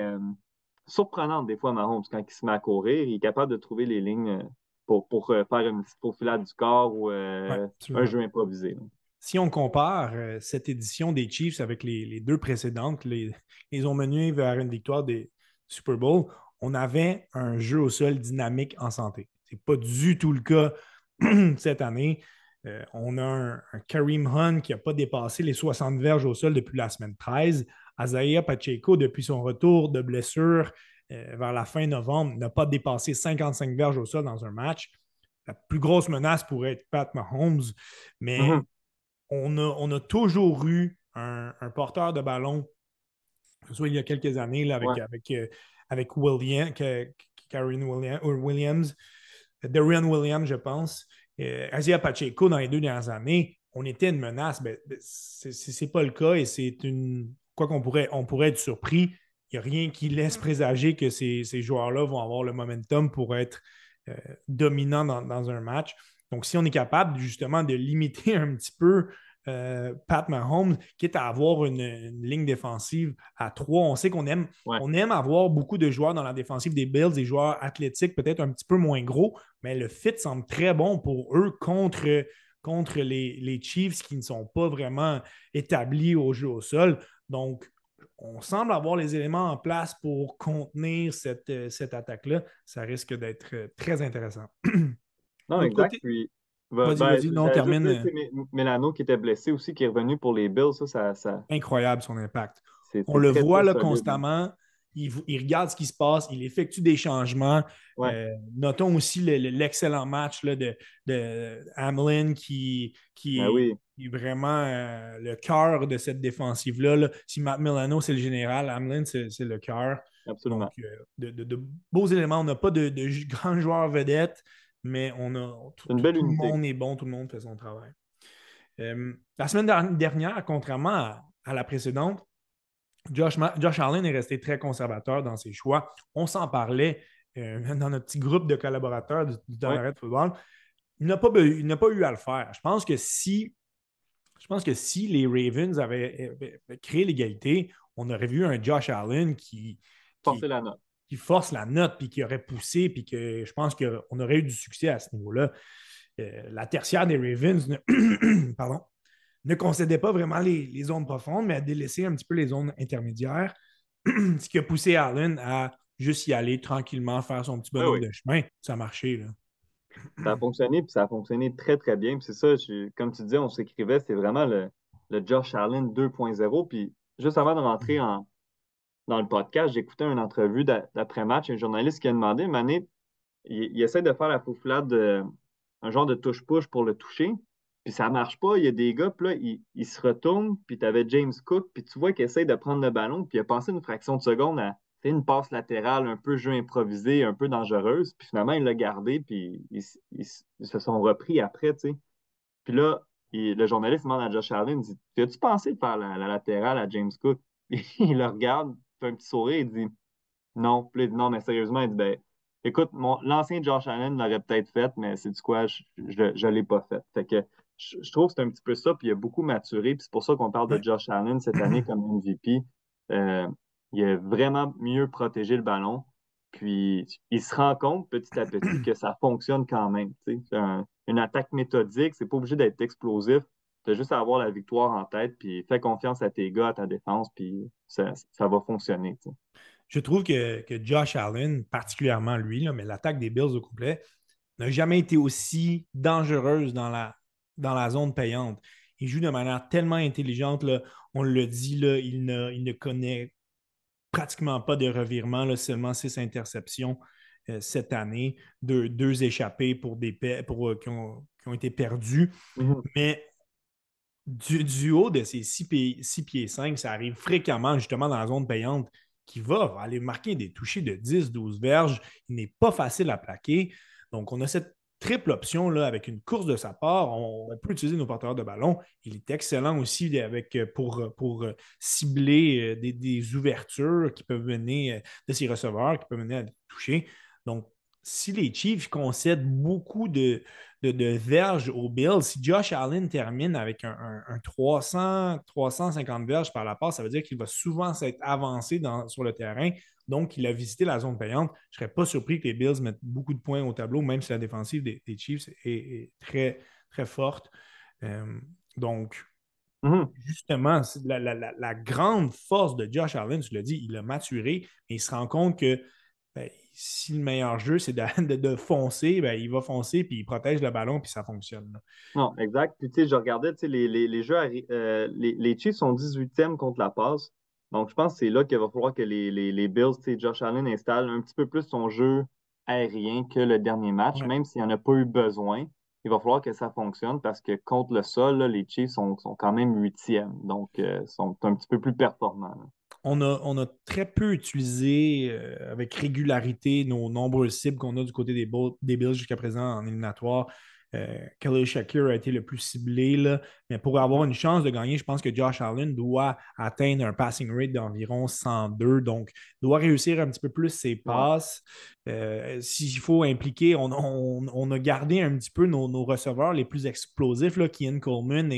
surprenante des fois, Mahomes, quand il se met à courir. Il est capable de trouver les lignes pour faire une petite faufilade du corps ou Ouais, un absolument. jeu improvisé, là. Si on compare cette édition des Chiefs avec les 2 précédentes, les ont menés vers une victoire des Super Bowl, on avait un jeu au sol dynamique en santé. Ce n'est pas du tout le cas cette année. On a un Kareem Hunt qui n'a pas dépassé les 60 verges au sol depuis la semaine 13. Isaiah Pacheco, depuis son retour de blessure vers la fin novembre, n'a pas dépassé 55 verges au sol dans un match. La plus grosse menace pourrait être Pat Mahomes, mais Mhm. on a toujours eu un porteur de ballon, que ce soit il y a quelques années là, Ouais, avec William, Karen Williams, Darian Williams, je pense, Asia Pacheco dans les 2 dernières années, on était une menace. Ben, c'est pas le cas et c'est une. Quoi on pourrait être surpris. Il n'y a rien qui laisse présager que ces joueurs-là vont avoir le momentum pour être dominants dans un match. Donc, si on est capable justement de limiter un petit peu Pat Mahomes, quitte à avoir une ligne défensive à 3. On sait ouais. on aime avoir beaucoup de joueurs dans la défensive des Bills, des joueurs athlétiques, peut-être un petit peu moins gros, mais le fit semble très bon pour eux contre les Chiefs qui ne sont pas vraiment établis au jeu au sol. Donc, on semble avoir les éléments en place pour contenir cette attaque-là. Ça risque d'être très intéressant. Non, L'autre exact. côté, Puis, vas-y, non, j'allais juste termine. dire, tu sais, Milano qui était blessé aussi, qui est revenu pour les Bills, Incroyable son impact. On c'est le très, voit très là, solide, hein. constamment. Il regarde ce qui se passe, il effectue des changements. Ouais, Notons aussi l'excellent match là, de Hamlin ben oui, qui est vraiment le cœur de cette défensive-là. Là. Si Matt Milano, c'est le général, Hamlin, c'est le cœur. Donc, absolument. de beaux éléments. On n'a pas de grands joueurs vedettes, mais C'est une belle tout le unité. monde est bon, tout le monde fait son travail. La semaine dernière, contrairement à la précédente, Josh Allen est resté très conservateur dans ses choix. On s'en parlait dans notre petit groupe de collaborateurs du Ouais, Tonnerre de football. Il n'a pas eu à le faire. Je pense que si Je pense que si les Ravens avaient créé l'égalité, on aurait vu un Josh Allen Porter qui, la note. qui force la note, puis qui aurait poussé, puis que je pense qu'on aurait eu du succès à ce niveau-là. La tertiaire des Ravens pardon, ne concédait pas vraiment les zones profondes, mais a délaissé un petit peu les zones intermédiaires, ce qui a poussé Allen à juste y aller tranquillement, faire son petit Oui, bonhomme oui. de chemin. Ça a marché, là. Ça a fonctionné, puis ça a fonctionné très, très bien. Puis c'est ça, comme tu disais, on s'écrivait, c'est vraiment le Josh Allen 2.0. Puis juste avant de rentrer dans le podcast, j'écoutais une entrevue d'après-match, un journaliste qui a demandé, Mané, il essaie de faire la faufilade, un genre de touche-push pour le toucher, puis ça marche pas. Il y a des gars, puis là, ils se retournent, puis tu avais James Cook, puis tu vois qu'il essaie de prendre le ballon, puis il a passé une fraction de seconde à faire une passe latérale, un peu jeu improvisé, un peu dangereuse, puis finalement, il l'a gardé, puis ils se sont repris après, tu sais. Puis là, le journaliste demande à Josh Allen, il dit, as-tu pensé de faire la latérale à James Cook? Il le regarde, fait un petit sourire, il dit, non. Puis là, il dit, non, mais sérieusement, il dit, ben, écoute, l'ancien Josh Allen l'aurait peut-être fait, mais c'est du quoi, je l'ai pas fait. Fait que je trouve que c'est un petit peu ça, puis il a beaucoup maturé, puis c'est pour ça qu'on parle de Ouais. Josh Allen cette année comme MVP. Euh, il a vraiment mieux protégé le ballon, puis il se rend compte petit à petit que ça fonctionne quand même. Tu sais. Une attaque méthodique, c'est pas obligé d'être explosif. Tu as juste à avoir la victoire en tête, puis fais confiance à tes gars, à ta défense, puis ça va fonctionner. Tu sais. Je trouve que Josh Allen, particulièrement lui, là, mais l'attaque des Bills au complet, n'a jamais été aussi dangereuse dans la zone payante. Il joue de manière tellement intelligente, là, on le dit, là, il ne connaît pratiquement pas de revirement, là, seulement 6 interceptions cette année, deux échappées qui ont été perdues. Mhm. Mais du haut de ces 6 pieds 5, ça arrive fréquemment justement dans la zone payante qui va aller marquer des touchés de 10-12 verges. Il n'est pas facile à plaquer. Donc, on a cette triple option là, avec une course de sa part. On peut utiliser nos porteurs de ballon. Il est excellent aussi pour cibler des ouvertures qui peuvent mener de ses receveurs, qui peuvent mener à des touchés. Donc, si les Chiefs concèdent beaucoup de verges aux Bills. Si Josh Allen termine avec un 350 verges par la passe, ça veut dire qu'il va souvent s'être avancé sur le terrain. Donc, il a visité la zone payante. Je ne serais pas surpris que les Bills mettent beaucoup de points au tableau, même si la défensive des Chiefs est très, très forte. Euh, donc, Mhm. justement, la grande force de Josh Allen, tu l'as dit, il a maturé, mais il se rend compte que ben, si le meilleur jeu, c'est de foncer, ben, il va foncer, puis il protège le ballon, puis ça fonctionne. Là. Non, exact. Puis, tu sais, je regardais, tu sais, les jeux, les Chiefs sont 18e contre la passe. Donc, je pense que c'est là qu'il va falloir que les Bills, tu sais, Josh Allen installe un petit peu plus son jeu aérien que le dernier match, Ouais. même s'il n'y en a pas eu besoin. Il va falloir que ça fonctionne parce que contre le sol, là, les Chiefs sont quand même 8e. Donc, sont un petit peu plus performants. Là. On a très peu utilisé avec régularité nos nombreuses cibles qu'on a du côté des Bills jusqu'à présent en éliminatoire. Khalil Shakir a été le plus ciblé, là. Mais pour avoir Mhm. une chance de gagner, je pense que Josh Allen doit atteindre un passing rate d'environ 102, donc doit réussir un petit peu plus ses Ouais, passes. S'il faut impliquer, on a gardé un petit peu nos receveurs les plus explosifs, là, Kian Coleman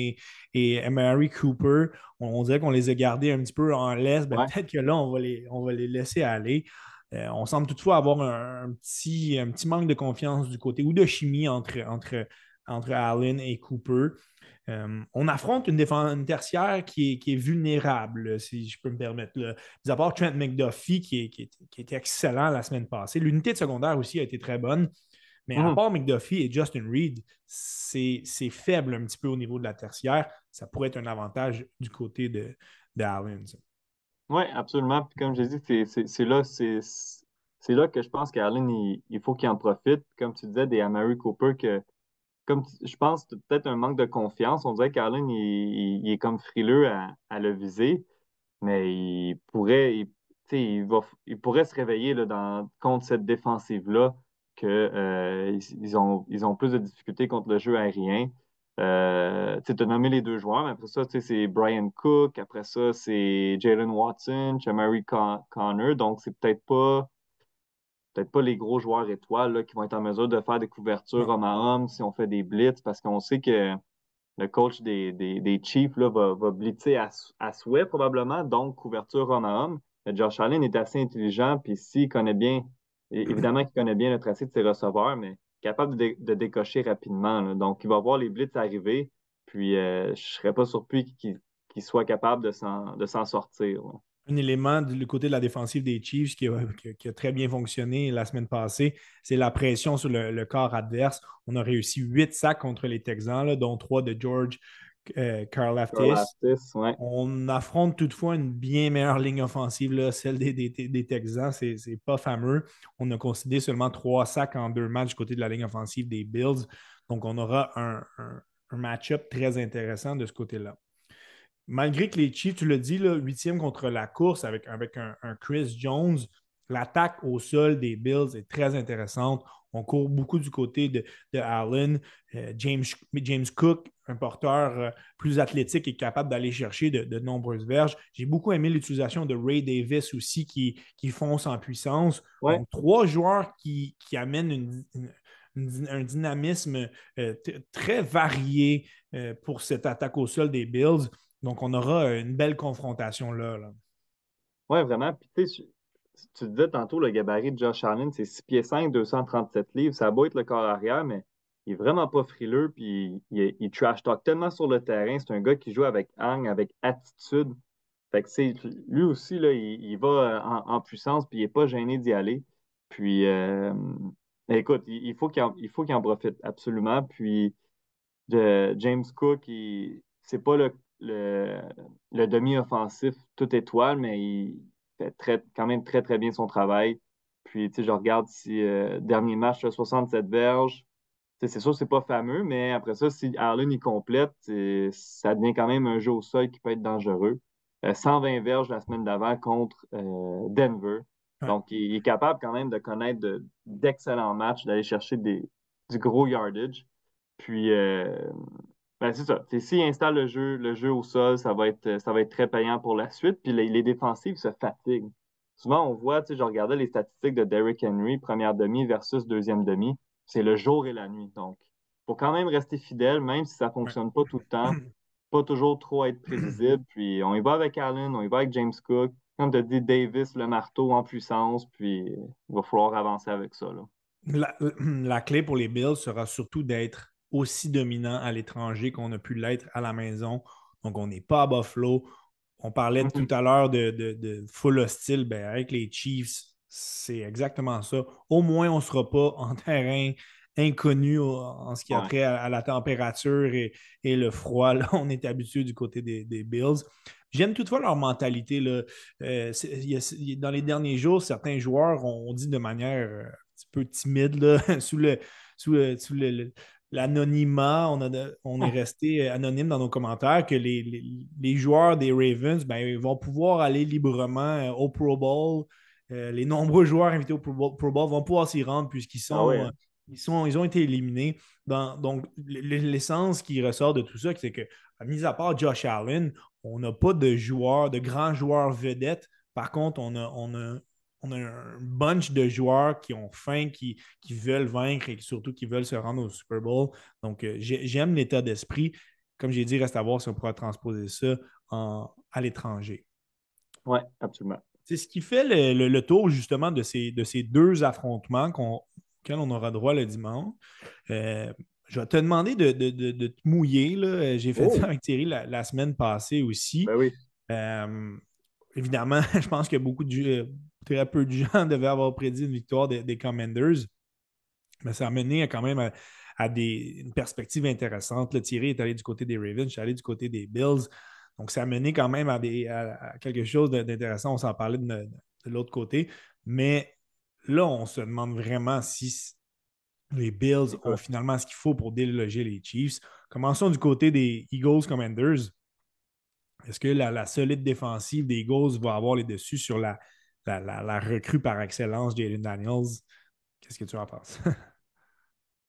et Amari Cooper. On dirait qu'on les a gardés un petit peu en laisse. Ben, ouais. peut-être que là, on va les laisser aller. On semble toutefois avoir un petit manque de confiance du côté ou de chimie entre Allen et Cooper. On affronte une tertiaire qui est vulnérable, si je peux me permettre. Là. Mis à part Trent McDuffie, qui était excellent la semaine passée. L'unité de secondaire aussi a été très bonne. Mais à Mhm. part McDuffie et Justin Reed, c'est faible un petit peu au niveau de la tertiaire. Ça pourrait être un avantage du côté d'Allen. Ouais, absolument. Puis comme j'ai dit, c'est là que je pense qu'Allen, il faut qu'il en profite. Comme tu disais, des Amari Cooper, je pense que c'est peut-être un manque de confiance. On dirait qu'Allen, il est comme frileux à le viser, mais tu sais, il pourrait se réveiller là, contre cette défensive-là que, ils ont plus de difficultés contre le jeu aérien. Tu as nommé les deux joueurs, mais après ça, tu sais, c'est Brian Cook, après ça, c'est Jalen Watson, Chamari Connor, donc c'est peut-être pas les gros joueurs étoiles là, qui vont être en mesure de faire des couvertures Non. homme à homme si on fait des blitz, parce qu'on sait que le coach des Chiefs là, va blitzer à souhait probablement, donc couverture homme à homme. Mais Josh Allen est assez intelligent, puis s'il connaît bien, évidemment qu'il connaît bien le tracé de ses receveurs, mais capable de décocher rapidement, là. Donc, il va voir les blitz arriver, puis je ne serais pas surpris qu'il soit capable de s'en sortir, là. Un élément du côté de la défensive des Chiefs qui a très bien fonctionné la semaine passée, c'est la pression sur le corps adverse. On a réussi 8 sacs contre les Texans, là, dont 3 de George Karlaftis. Karlaftis, ouais. On affronte toutefois une bien meilleure ligne offensive, là, celle des Texans. C'est pas fameux. On a concédé seulement 3 sacs en 2 matchs du côté de la ligne offensive des Bills. Donc, on aura un match-up très intéressant de ce côté-là. Malgré que les Chiefs, tu l'as dit, là, 8e contre la course avec un Chris Jones, l'attaque au sol des Bills est très intéressante. On court beaucoup du côté de Allen. James Cook, un porteur plus athlétique et capable d'aller chercher de nombreuses verges. J'ai beaucoup aimé l'utilisation de Ray Davis aussi qui fonce en puissance. Ouais, Donc, 3 joueurs qui amènent un dynamisme très varié pour cette attaque au sol des Bills. Donc, on aura une belle confrontation là. ouais, vraiment. Puis, tu sais, tu disais tantôt, le gabarit de Josh Allen, c'est 6 pieds 5, 237 livres. Ça a beau être le corps arrière, mais il est vraiment pas frileux. Puis, il trash talk tellement sur le terrain. C'est un gars qui joue avec hang, avec attitude. Fait que, lui aussi, là, il va en puissance, puis il n'est pas gêné d'y aller. Puis, écoute, il faut qu'il en profite absolument. Puis, James Cook, c'est pas le, le demi-offensif tout étoile, mais il fait quand même très, très bien son travail. Puis, tu sais, je regarde si dernier match, là, 67 verges. Tu sais, c'est sûr, c'est pas fameux, mais après ça, si Allen y complète, ça devient quand même un jeu au sol qui peut être dangereux. 120 verges la semaine d'avant contre Denver. Ouais. Donc, il est capable quand même de connaître d'excellents matchs, d'aller chercher du gros yardage. Puis, ben, c'est ça. S'il installe le jeu au sol, ça va être très payant pour la suite. Puis les défensives se fatiguent. Souvent, on voit, tu sais, je regardais les statistiques de Derrick Henry, première demi versus deuxième demi. C'est le jour et la nuit. Donc, il faut quand même rester fidèle, même si ça ne Ouais. fonctionne pas tout le temps. Pas toujours trop être prévisible. Puis, on y va avec Allen, on y va avec James Cook. Comme tu as dit, Davis, le marteau en puissance. Puis, il va falloir avancer avec ça, là. La clé pour les Bills sera surtout d'être aussi dominant à l'étranger qu'on a pu l'être à la maison. Donc, on n'est pas à Buffalo. On parlait tout à l'heure de full hostile. Ben, avec les Chiefs, c'est exactement ça. Au moins, on ne sera pas en terrain inconnu en ce qui a Ouais. trait à la température et le froid. Là, on est habitué du côté des Bills. J'aime toutefois leur mentalité, là. Dans les derniers jours, certains joueurs ont dit de manière petit peu timide, là, l'anonymat. On est resté anonyme dans nos commentaires que les joueurs des Ravens ben, ils vont pouvoir aller librement au Pro Bowl. Les nombreux joueurs invités au Pro Bowl vont pouvoir s'y rendre puisqu'ils Ah ouais, sont, hein. ils ont été éliminés. Donc, l'essence qui ressort de tout ça, c'est que, mis à part Josh Allen, on n'a pas de grands joueurs vedettes. Par contre, on a un bunch de joueurs qui ont faim, qui veulent vaincre et surtout qui veulent se rendre au Super Bowl. Donc, j'aime l'état d'esprit. Comme j'ai dit, reste à voir si on pourra transposer ça à l'étranger. Ouais, absolument. C'est ce qui fait le tour justement de ces deux affrontements auxquels on aura droit le dimanche. Je vais te demander de te mouiller, là. J'ai fait ça Oh, avec Thierry la semaine passée aussi. ben oui. Euh, Évidemment, je pense que très peu de gens devaient avoir prédit une victoire des Commanders, mais ça a mené quand même à une perspective intéressante. Le Thierry est allé du côté des Ravens, je suis allé du côté des Bills. Donc, ça a mené quand même à quelque chose d'intéressant. On s'en parlait de l'autre côté. Mais là, on se demande vraiment si les Bills ont Écoute, finalement ce qu'il faut pour déloger les Chiefs. Commençons du côté des Eagles Commanders. Est-ce que la solide défensive des Eagles va avoir les dessus sur la recrue par excellence, Jalen Daniels? Qu'est-ce que tu en penses?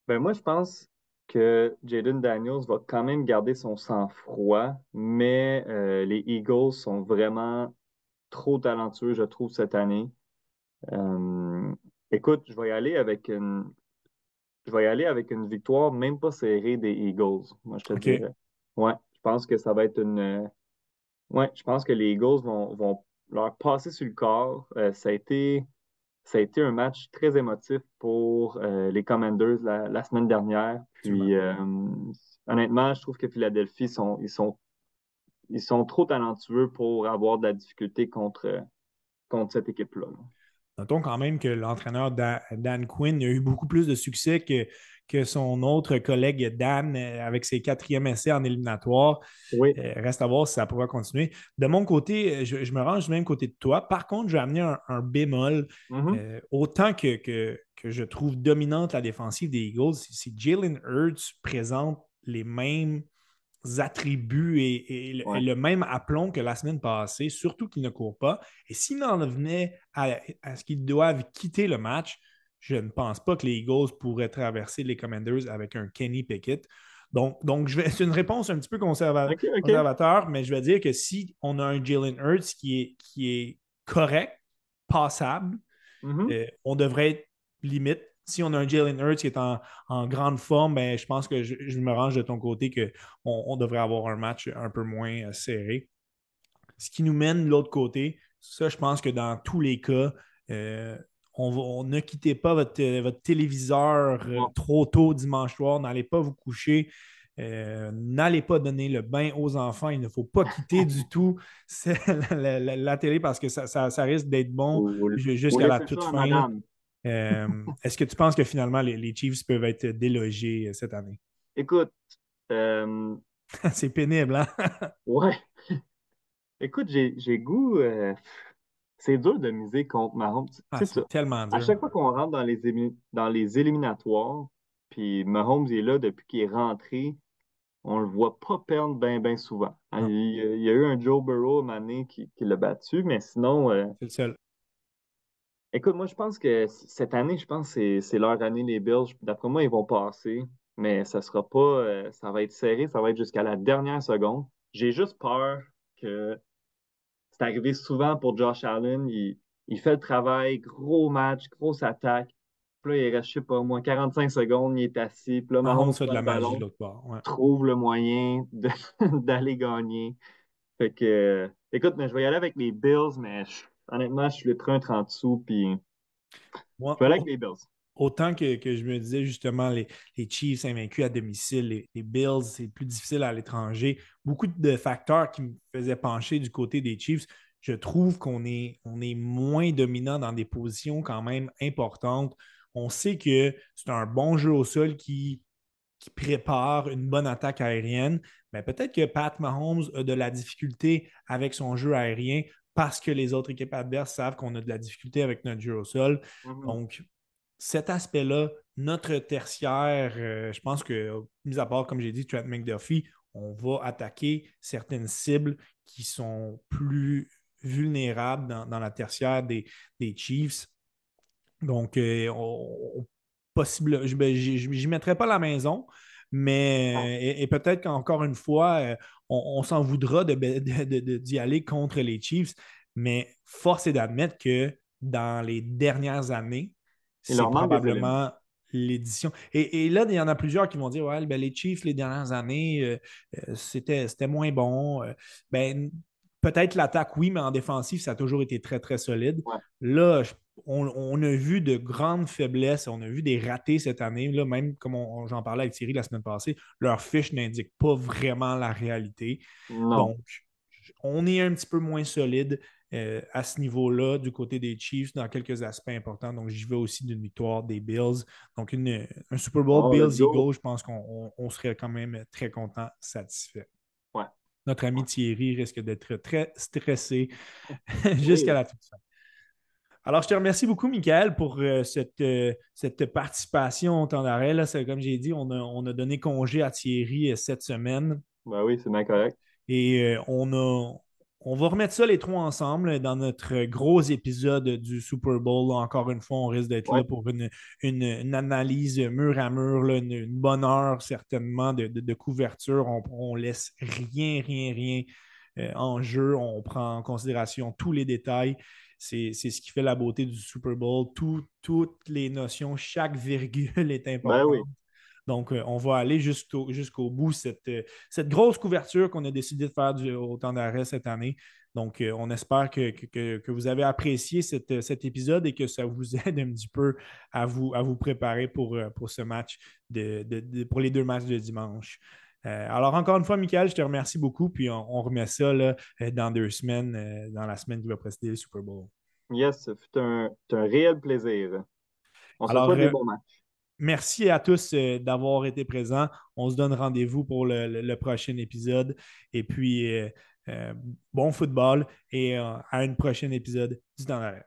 ben moi, je pense que Jaden Daniels va quand même garder son sang-froid, mais les Eagles sont vraiment trop talentueux, je trouve, cette année. Euh, écoute, je vais y aller avec une victoire même pas serrée des Eagles, moi, je te OK. dirais. Ouais, je pense que ça va être ouais, je pense que les Eagles vont leur passer sur le corps. Ça a été un match très émotif pour les Commanders la semaine dernière. Absolument. Puis, honnêtement, je trouve que Philadelphie, ils sont trop talentueux pour avoir de la difficulté contre cette équipe-là. Là. Notons quand même que l'entraîneur Dan Quinn a eu beaucoup plus de succès que son autre collègue Dan avec ses quatrièmes essais en éliminatoire. Oui. Reste à voir si ça pourra continuer. De mon côté, je me range du même côté de toi. Par contre, je vais amener un bémol. Mhm. Autant que je trouve dominante la défensive des Eagles, si Jalen Hurts présente les mêmes attributs et Ouais. le même aplomb que la semaine passée, surtout qu'il ne court pas. Et s'il en venait à ce qu'ils doivent quitter le match, je ne pense pas que les Eagles pourraient traverser les Commanders avec un Kenny Pickett. Donc c'est une réponse un petit peu OK, OK. conservateur, mais je vais dire que si on a un Jalen Hurts qui est correct, passable, Mhm. on devrait être limite. Si on a un Jalen Hurts qui est en grande forme, ben, je pense que je me range de ton côté qu'on devrait avoir un match un peu moins serré. Ce qui nous mène de l'autre côté, ça, je pense que dans tous les cas, euh, ne quittez pas votre téléviseur Non. trop tôt dimanche soir. N'allez pas vous coucher. N'allez pas donner le bain aux enfants. Il ne faut pas quitter du tout la télé parce que ça risque d'être bon Vous, vous jusqu'à la laissez toute ça à fin. Là. madame. Est-ce que tu penses que finalement les Chiefs peuvent être délogés cette année? Écoute, euh, C'est pénible, hein? ouais. Écoute, j'ai goût. C'est dur de miser contre Mahomes. Tu Ah, sais, c'est tellement à dur. chaque fois qu'on rentre dans les éliminatoires, puis Mahomes est là depuis qu'il est rentré, on le voit pas perdre bien, bien souvent. Hein, Non, il y a eu un Joe Burrow une année qui l'a battu, mais sinon, c'est le seul. écoute, moi, je pense que cette année, je pense que c'est leur année, les Bills. D'après moi, ils vont passer, mais ça sera pas, ça va être serré, ça va être jusqu'à la dernière seconde. J'ai juste peur que c'est arrivé souvent pour Josh Allen. Il fait le travail, gros match, grosse attaque. Puis là, il reste, je sais pas, au moins 45 secondes, il est assis. Puis là, Mahomes Mahomes fait de prend la le magie de ballon, l'autre part. Ouais. trouve le moyen d'aller gagner. Fait que, écoute, mais je vais y aller avec les Bills, mais honnêtement, je suis le train 30 sous, puis Moi, je vais aller avec les Bills. autant que je me disais justement les Chiefs invaincus à domicile, les Bills, c'est plus difficile à l'étranger. Beaucoup de facteurs qui me faisaient pencher du côté des Chiefs. Je trouve on est moins dominant dans des positions quand même importantes. On sait que c'est un bon jeu au sol qui prépare une bonne attaque aérienne, mais peut-être que Pat Mahomes a de la difficulté avec son jeu aérien parce que les autres équipes adverses savent qu'on a de la difficulté avec notre jeu au sol. Mhm. Donc, cet aspect-là, notre tertiaire, je pense que, mis à part, comme j'ai dit, Trent McDuffie, on va attaquer certaines cibles qui sont plus vulnérables dans la tertiaire des Chiefs. Donc, possible, je n'y mettrai pas la maison, mais et peut-être qu'encore une fois, on s'en voudra d'y aller contre les Chiefs, mais force est d'admettre que dans les dernières années, Il c'est leur manque des éléments. probablement l'édition. Et là, il y en a plusieurs qui vont dire, ouais, ben, les Chiefs, les dernières années, c'était moins bon. Ben, peut-être l'attaque, oui, mais en défensive, ça a toujours été très, très solide. Ouais. Là, on a vu de grandes faiblesses, on a vu des ratés cette année. Là, même comme j'en parlais avec Thierry la semaine passée, leur fiche n'indique pas vraiment la réalité. Non. Donc, on est un petit peu moins solide à ce niveau-là du côté des Chiefs dans quelques aspects importants. Donc, j'y vais aussi d'une victoire des Bills. Donc, un Super Bowl Oh, let's go. Bills-Eagles, je pense qu'on serait quand même très content, satisfait. Ouais. Notre ami Thierry risque d'être très stressé jusqu'à Oui. la toute fin. Alors, je te remercie beaucoup, Michael, pour cette participation au temps d'arrêt. Là, comme j'ai dit, on a donné congé à Thierry cette semaine Ben oui, c'est bien correct. et on va remettre ça les trois ensemble dans notre gros épisode du Super Bowl. Là, encore une fois, on risque d'être Ouais. là pour une analyse mur à mur, là, une bonne heure certainement de couverture. On laisse rien en jeu. On prend en considération tous les détails. C'est ce qui fait la beauté du Super Bowl. Toutes les notions, chaque virgule est Ben importante. oui. Donc, on va aller jusqu'au bout, cette grosse couverture qu'on a décidé de faire au temps d'arrêt cette année. Donc, on espère que vous avez apprécié cet épisode et que ça vous aide un petit peu à vous préparer pour ce match, pour les 2 matchs de dimanche. Alors, encore une fois, Michael, je te remercie beaucoup. Puis, on remet ça là, dans 2 semaines, dans la semaine qui va précéder le Super Bowl. Yes, ce fut un réel plaisir. On se Alors, souhaite des bons matchs. merci à tous d'avoir été présents. On se donne rendez-vous pour le prochain épisode. Et puis, bon football et à un prochain épisode du Temps d'arrêt.